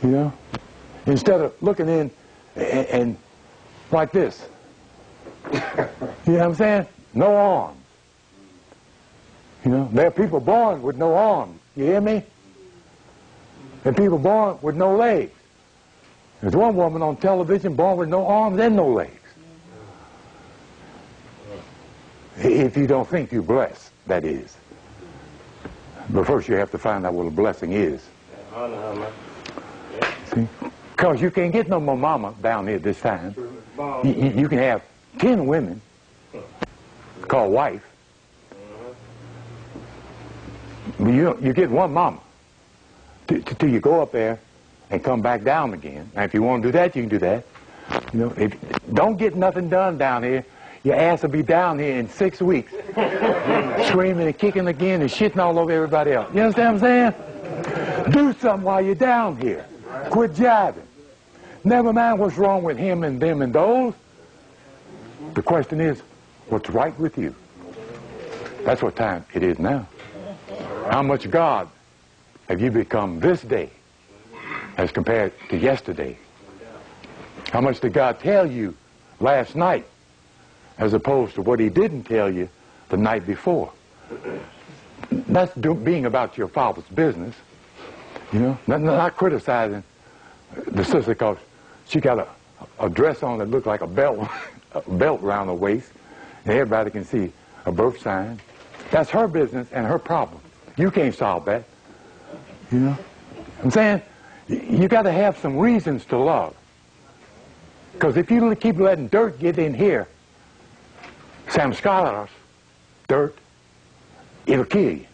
You know? Instead of looking in and like this. You know what I'm saying? No arms. You know, there are people born with no arms. You hear me? And people born with no legs. There's one woman on television born with no arms and no legs. If you don't think you're blessed, that is. But first you have to find out what a blessing is. See? Because you can't get no more mama down here this time. You can have 10 women called wife. But you get one mama till you go up there and come back down again. Now if you want to do that, you can do that. You know, if don't get nothing done down here, your ass will be down here in 6 weeks, screaming and kicking again and shitting all over everybody else. You understand what I'm saying? Do something while you're down here. Quit jiving. Never mind what's wrong with him and them and those. The question is, what's right with you? That's what time it is now. How much God have you become this day as compared to yesterday? How much did God tell you last night as opposed to what he didn't tell you the night before? That's being about your father's business. You know, not criticizing the sister because she got a dress on that looked like a belt around her waist, and everybody can see a birth sign. That's her business and her problem. You can't solve that. You know? I'm saying, you got to have some reasons to love. Because if you keep letting dirt get in here, samskaras, dirt, it'll kill you.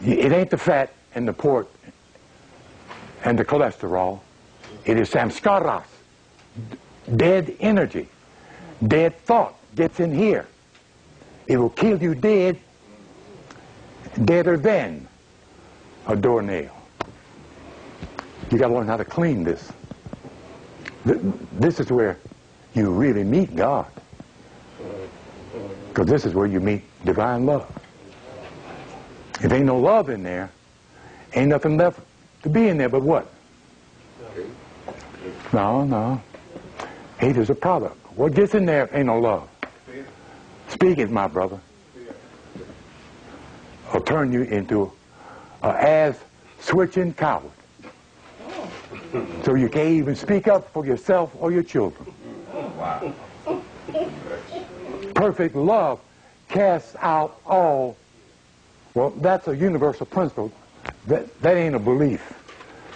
It ain't the fat and the pork and the cholesterol. It is samskaras, dead energy, dead thought gets in here. It will kill you dead, deader than a doornail. You got to learn how to clean this. This is where you really meet God. Because this is where you meet divine love. If ain't no love in there, ain't nothing left to be in there but what? No. Hate is a product. What gets in there ain't no love. Speak it, my brother. Or turn you into an ass-switching coward. So you can't even speak up for yourself or your children. Wow. Perfect love casts out all. Well, that's a universal principle. That ain't a belief.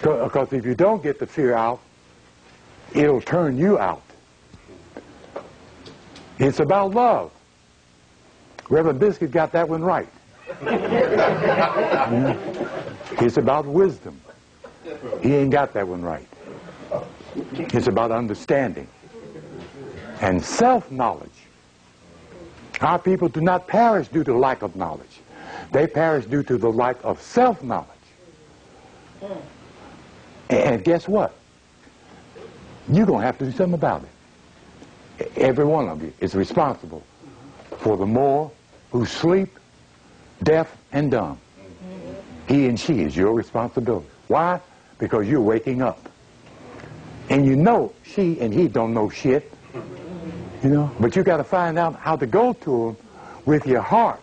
Because if you don't get the fear out, it'll turn you out. It's about love. Reverend Biscuit got that one right. It's about wisdom. He ain't got that one right. It's about understanding and self-knowledge. Our people do not perish due to lack of knowledge. They perish due to the lack of self-knowledge. And guess what? You're going to have to do something about it. Every one of you is responsible for the more who sleep, deaf, and dumb. He and she is your responsibility. Why? Because you're waking up. And you know she and he don't know shit. You know? But you got to find out how to go to them with your heart,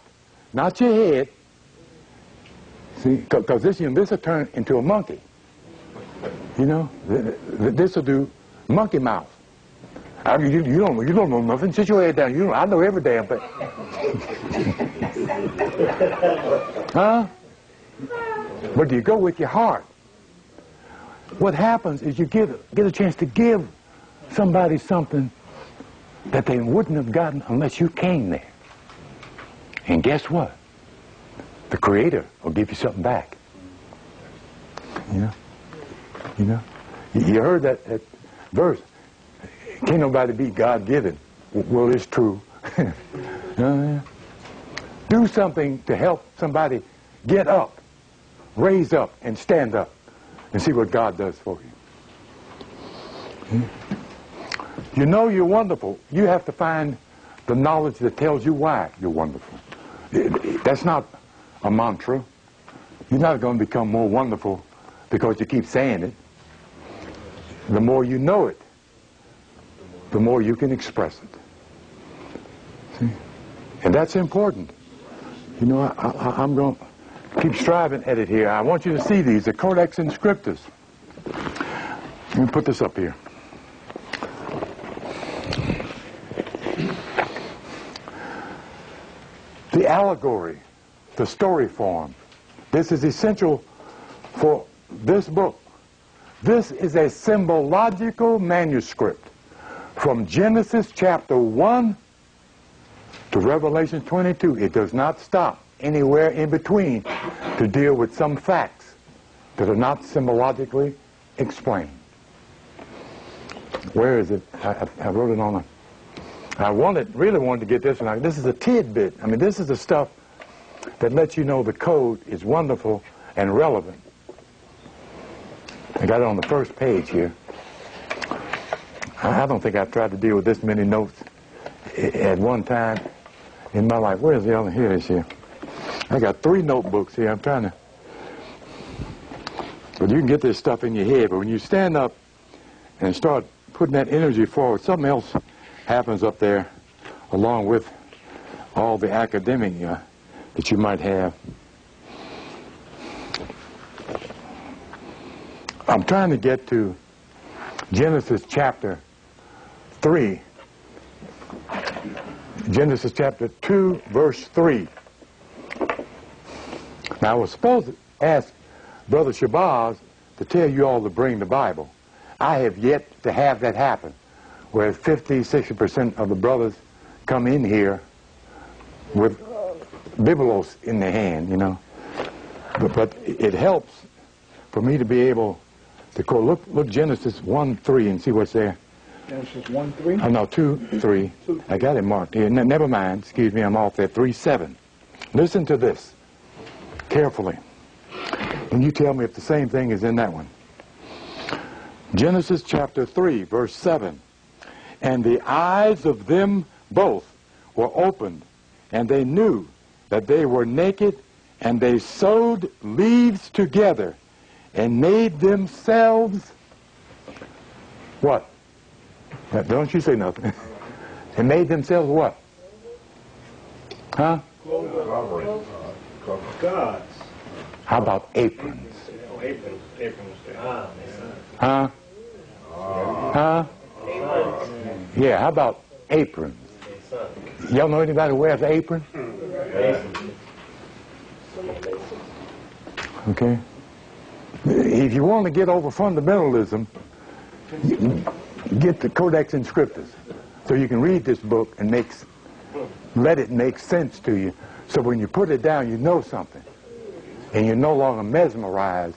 not your head. See? Because this will turn into a monkey. You know? This will do monkey mouth. I mean, you don't know nothing. Sit your head down. I know every damn thing. Huh? But you go with your heart. What happens is you get a chance to give somebody something that they wouldn't have gotten unless you came there. And guess what? The Creator will give you something back. You know? You heard that verse. Can't nobody be God-given. Well, it's true. Do something to help somebody get up, raise up, and stand up, and see what God does for you. You know you're wonderful. You have to find the knowledge that tells you why you're wonderful. That's not a mantra. You're not going to become more wonderful because you keep saying it. The more you know it, the more you can express it. See? And that's important. You know, I'm going to keep striving at it here. I want you to see these, the Codex Inscriptus. Let me put this up here. The allegory, the story form. This is essential for this book. This is a symbological manuscript from Genesis chapter 1 to Revelation 22. It does not stop anywhere in between to deal with some facts that are not symbologically explained. Where is it? I wrote it on a... I really wanted to get this one. This is a tidbit. I mean, this is the stuff that lets you know the code is wonderful and relevant. I got it on the first page here. I don't think I've tried to deal with this many notes at one time in my life. Where's the other? Here it is here. I got 3 notebooks here. I'm trying to... But you can get this stuff in your head, but when you stand up and start putting that energy forward, something else happens up there along with all the academic that you might have. I'm trying to get to Genesis chapter 3. Genesis chapter 2, verse 3. Now, I was supposed to ask Brother Shabazz to tell you all to bring the Bible. I have yet to have that happen, where 50-60% of the brothers come in here with biblos in their hand, you know. But it helps for me to be able to go, look Genesis 1:3 and see what's there. Genesis 1:3? Oh, no, 2:3. I got it marked here. Never mind, excuse me, I'm off there. 3:7. Listen to this carefully, and you tell me if the same thing is in that one. Genesis chapter 3, verse 7. And the eyes of them both were opened, and they knew that they were naked, and they sewed leaves together and made themselves what? Don't you say nothing. And made themselves what? Huh? Gods. How about aprons? Aprons. Huh? Huh? Yeah, how about aprons? Y'all know anybody who wears an apron? Okay. If you want to get over fundamentalism, get the Codex Inscriptus so you can read this book and let it make sense to you. So when you put it down, you know something. And you're no longer mesmerized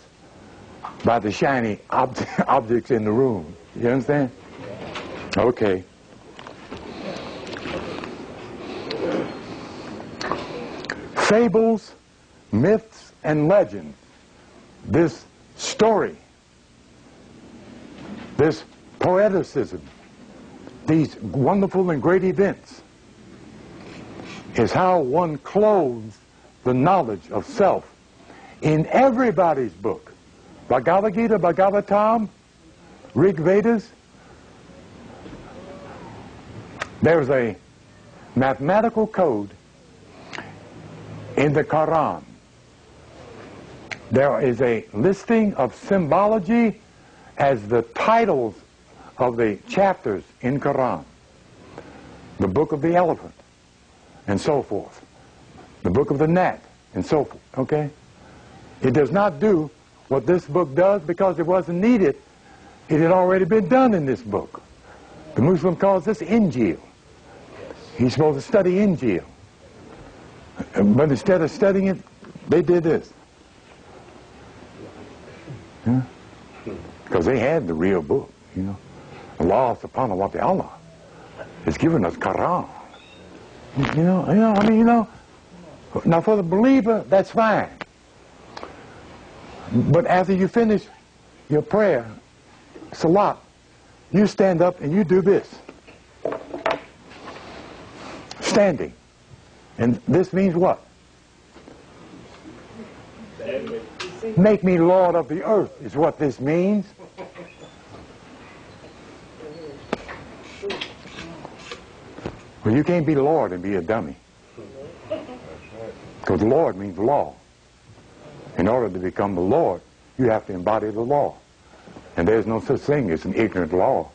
by the shiny objects in the room. You understand? Okay. Fables, myths, and legends. This story, this poeticism, these wonderful and great events is how one clothes the knowledge of self in everybody's book. Bhagavad Gita, Bhagavatam, Rig Vedas. There's a mathematical code in the Quran. There is a listing of symbology as the titles of the chapters in Quran. The book of the elephant, and so forth. The book of the gnat, and so forth, okay? It does not do what this book does because it wasn't needed. It had already been done in this book. The Muslim calls this Injil. He's supposed to study Injil. But instead of studying it, they did this. Because they had the real book, you know. Allah subhanahu wa ta'ala has given us Quran. Now for the believer, that's fine. But after you finish your prayer, salat, you stand up and you do this. Standing. And this means what? Make me Lord of the earth is what this means. Well, you can't be Lord and be a dummy. Because Lord means law. In order to become the Lord, you have to embody the law. And there's no such thing as an ignorant law.